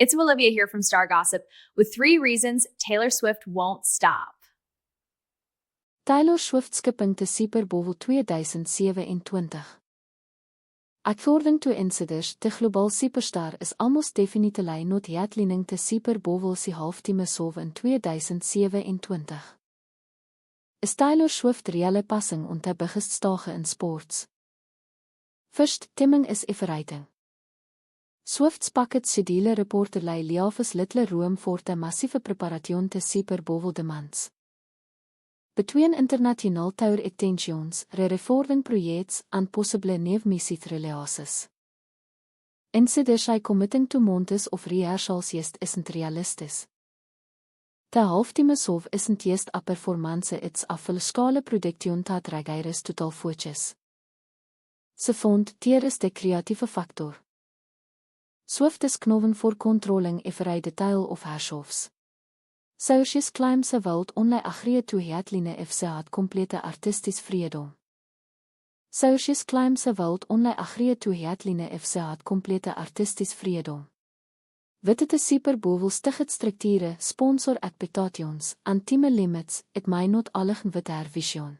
It's Olivia here from Star Gossip with 3 reasons Taylor Swift won't stop. Taylor Swift skipping to Super Bowl 2027. According to insiders, the global superstar is almost definitely not yet leaning to Super Bowl se halftime show in 2027. Is Taylor Swift reële passing onder biggest in sports? First, timing is everything. Swift's packet schedule reporterlei liefs little room voor de massieve preparation te Super Bowl demands. Between international tour extensions, recording projects, and possible new music releases. Insiders say committing to months of rehearsals isn't realistic. The halftime show isn't just a performance, it's a full-scale production that requires total focus. Ze vond, hier is de creatieve factor. Swift is known for controlling every detail of her shows. So she claims ze wilt only agree to hetline if ze had complete artistic freedom. So she claims ze wilt only agree to hetline if ze had complete artistic freedom. Witte de Super Bowl sticht structure, sponsor expectations, and time limits, it may not alligen with her vision.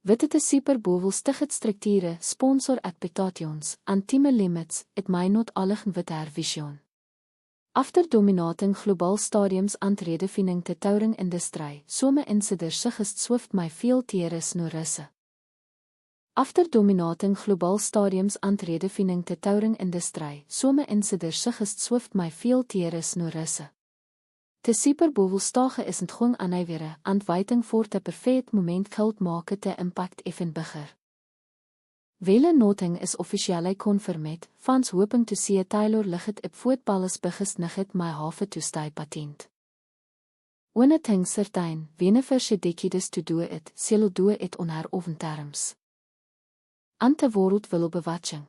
Witte de Super Bowl sticht structure, sponsor expectations, and time limits, it may not alligen with her vision. After dominating global stadiums and redefining the touring industry, some insiders suggest Swift may feel tears no russe. After dominating global stadiums and redefining the touring industry, some insiders suggest Swift may feel tears no russe. The Super Bowl stage isn't gewoon aanwijeren, and waiting for the perfect moment geld maken te impact even bigger. Welle noting is officially confirmed, fans hoping to see Taylor ligget op voetballers biggest nugget my half to stay patent. When a thing certain, whenever she decades to do it, she'll do it on her own terms. And the world will be watching.